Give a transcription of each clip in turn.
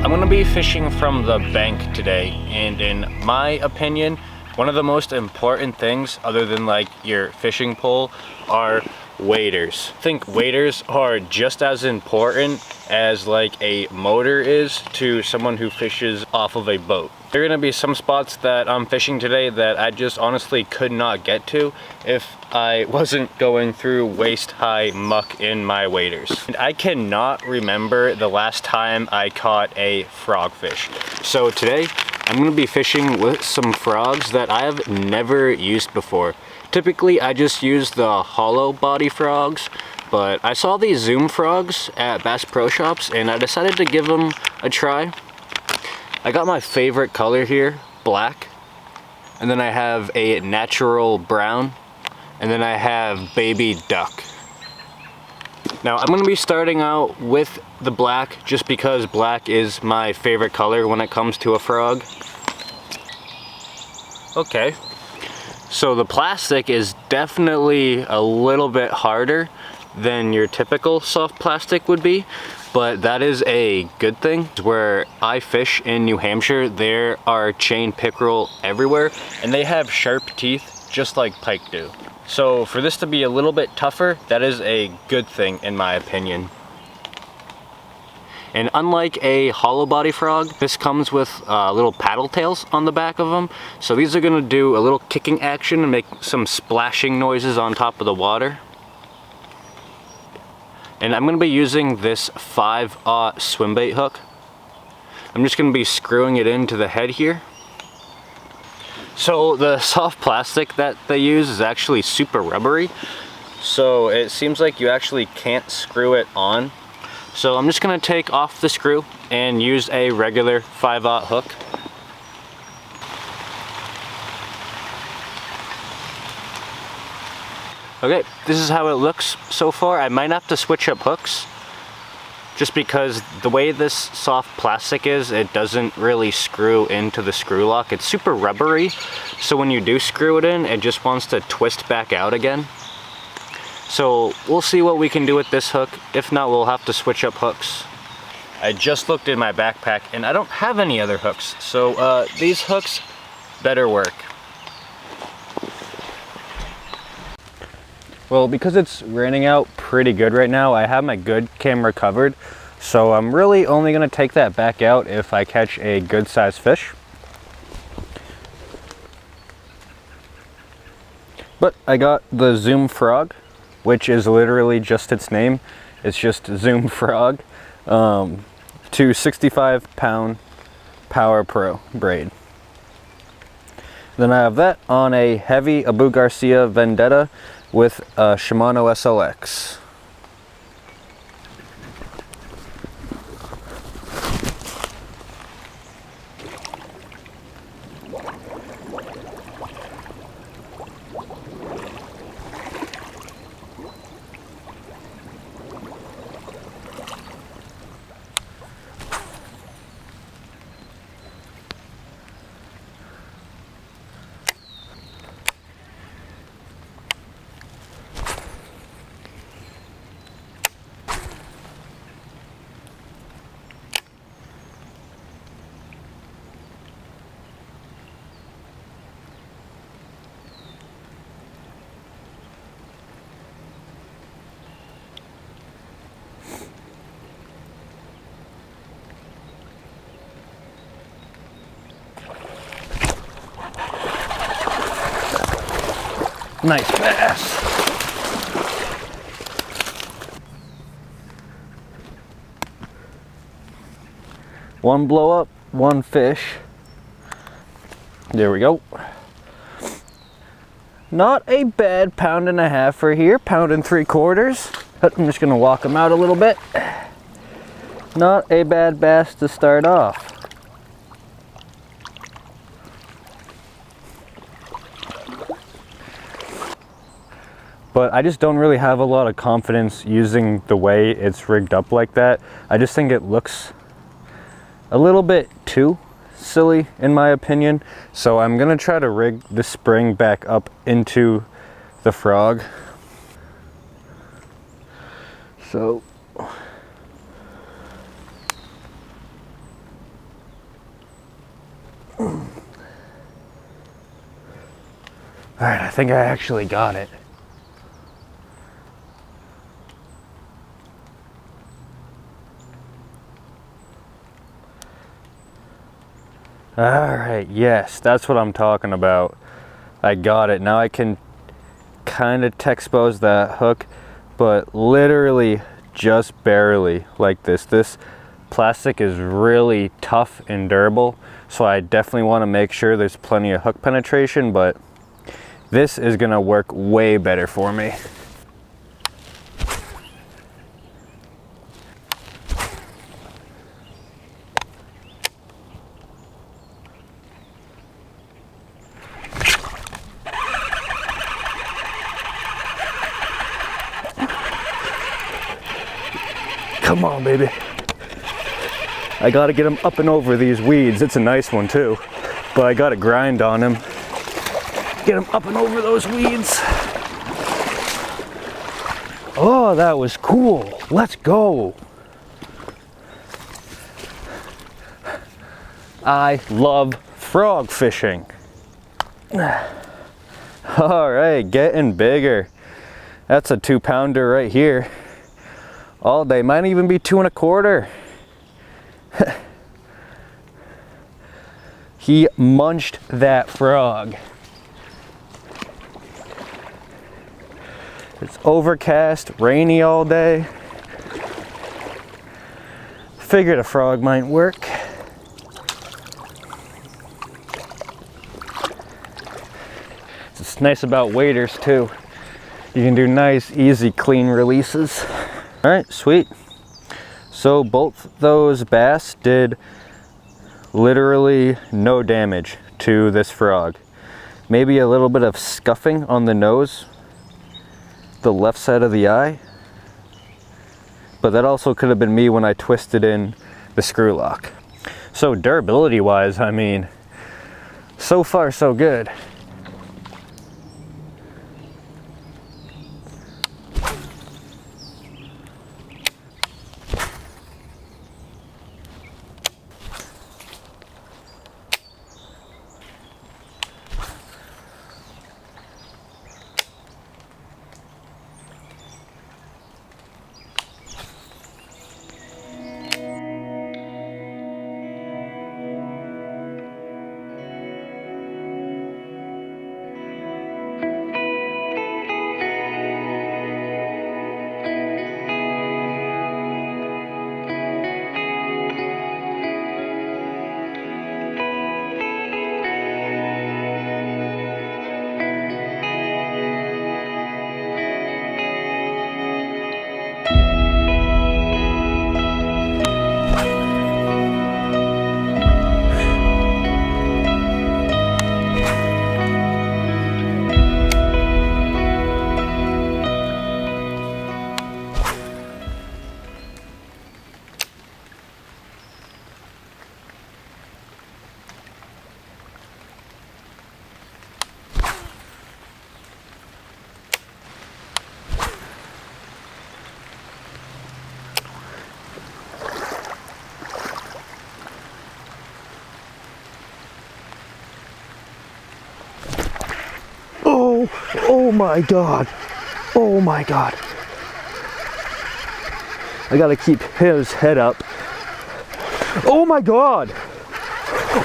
I'm gonna be fishing from the bank today, and in my opinion, one of the most important things other than like your fishing pole are waders. I think waders are just as important as like a motor is to someone who fishes off of a boat. There are gonna be some spots that I'm fishing today that I just honestly could not get to if I wasn't going through waist-high muck in my waders. And I cannot remember the last time I caught a frogfish. So today, I'm gonna be fishing with some frogs that I have never used before. Typically, I just use the hollow body frogs, but I saw these Zoom frogs at Bass Pro Shops and I decided to give them a try. I got my favorite color here, black, and then I have a natural brown, and then I have baby duck. Now I'm gonna be starting out with the black just because black is my favorite color when it comes to a frog. Okay. So the plastic is definitely a little bit harder than your typical soft plastic would be, but that is a good thing. Where I fish in New Hampshire, there are chain pickerel everywhere, and they have sharp teeth just like pike do. So for this to be a little bit tougher, that is a good thing in my opinion. And unlike a hollow body frog, this comes with little paddle tails on the back of them. So these are gonna do a little kicking action and make some splashing noises on top of the water. And I'm gonna be using this 5/0 swim bait hook. I'm just gonna be screwing it into the head here. So the soft plastic that they use is actually super rubbery. So it seems like you actually can't screw it on. So I'm just gonna take off the screw and use a regular 5/0 hook. Okay, this is how it looks so far. I might have to switch up hooks just because the way this soft plastic is, it doesn't really screw into the screw lock. It's super rubbery, so when you do screw it in, it just wants to twist back out again. So we'll see what we can do with this hook. If not, we'll have to switch up hooks. I just looked in my backpack and I don't have any other hooks. So these hooks better work. Well, because it's raining out pretty good right now, I have my good camera covered. So I'm really only gonna take that back out if I catch a good sized fish. But I got the Zoom frog, which is literally just its name. It's just Zoom frog, to 65-pound Power Pro braid. Then I have that on a heavy Abu Garcia Vendetta with a Shimano SLX. Nice bass. One blow up, one fish. There we go. Not a bad 1.5 pounds for here, 1.75 pounds. But I'm just gonna walk them out a little bit. Not a bad bass to start off. But I just don't really have a lot of confidence using the way it's rigged up like that. I just think it looks a little bit too silly in my opinion. So I'm gonna try to rig the spring back up into the frog. So All right, I think I actually got it. All right, yes, that's what I'm talking about. I got it. Now I can kind of expose that hook, but literally just barely like this. This plastic is really tough and durable, so I definitely want to make sure there's plenty of hook penetration, but this is gonna work way better for me. Come on, baby. I gotta get him up and over these weeds. It's a nice one too, but I gotta grind on him. Get him up and over those weeds. Oh, that was cool. Let's go. I love frog fishing. All right, getting bigger. That's a 2-pounder right here. All day, might even be 2 1/4. He munched that frog. It's overcast, rainy all day. Figured a frog might work. It's nice about waders too. You can do nice, easy, clean releases. All right, sweet. So both those bass did literally no damage to this frog. Maybe a little bit of scuffing on the nose, the left side of the eye, but that also could have been me when I twisted in the screw lock. So durability wise, I mean, so far so good. Oh my God. Oh my God. I gotta keep his head up. Oh my God.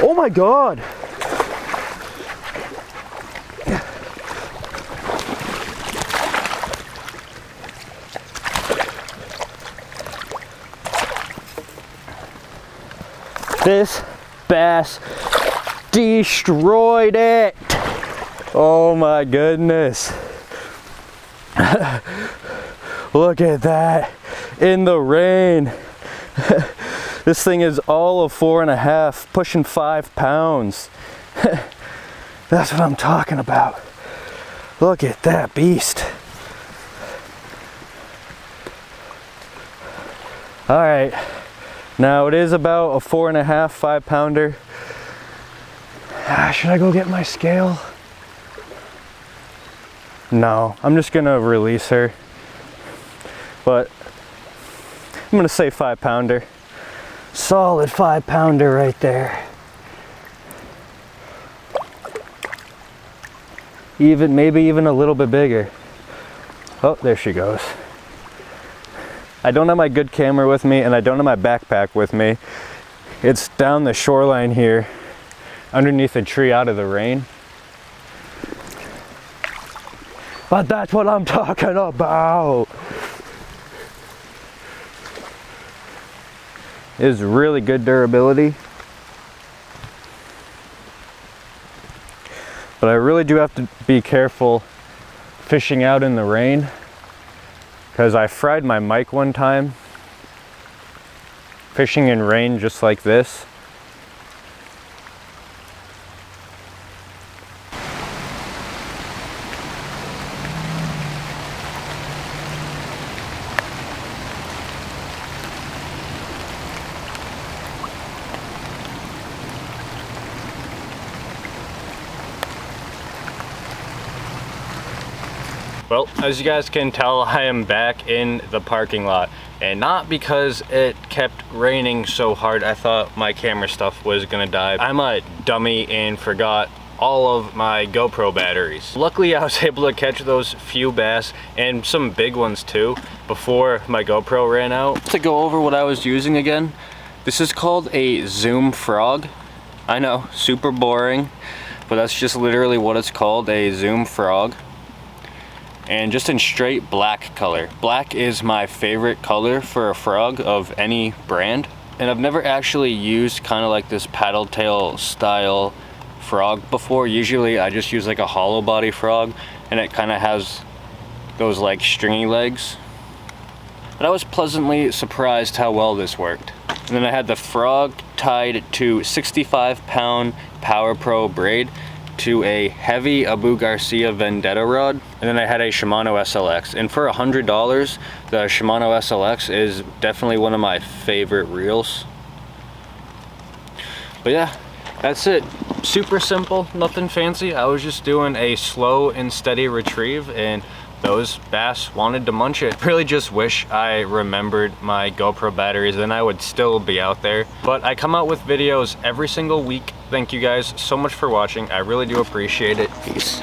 Oh my God. This bass destroyed it. Oh my goodness. Look at that in the rain. This thing is all of 4.5, pushing 5 pounds. That's what I'm talking about. Look at that beast. All right, now it is about a 4.5, 5 pounder. Should I go get my scale? No, I'm just gonna release her. But I'm gonna say 5 pounder. Solid 5 pounder right there. maybe even a little bit bigger. Oh, there she goes. I don't have my good camera with me, and I don't have my backpack with me. It's down the shoreline here, underneath a tree out of the rain. But that's what I'm talking about. It is really good durability. But I really do have to be careful fishing out in the rain, because I fried my mic one time fishing in rain just like this. Well, as you guys can tell, I am back in the parking lot, and not because it kept raining so hard I thought my camera stuff was gonna die. I'm a dummy and forgot all of my GoPro batteries. Luckily, I was able to catch those few bass and some big ones too before my GoPro ran out. To go over what I was using again, this is called a Zoom frog. I know, super boring, but that's just literally what it's called, a Zoom frog. And just in straight black color. Black is my favorite color for a frog of any brand. And I've never actually used kind of like this paddle tail style frog before. Usually I just use like a hollow body frog, and it kind of has those like stringy legs. But I was pleasantly surprised how well this worked. And then I had the frog tied to 65-pound Power Pro braid to a heavy Abu Garcia Vendetta rod, and then I had a Shimano SLX. And for $100, the Shimano SLX is definitely one of my favorite reels. But yeah, that's it. Super simple, nothing fancy. I was just doing a slow and steady retrieve, and those bass wanted to munch it. Really just wish I remembered my GoPro batteries, then I would still be out there. But I come out with videos every single week. Thank you guys so much for watching. I really do appreciate it. Peace.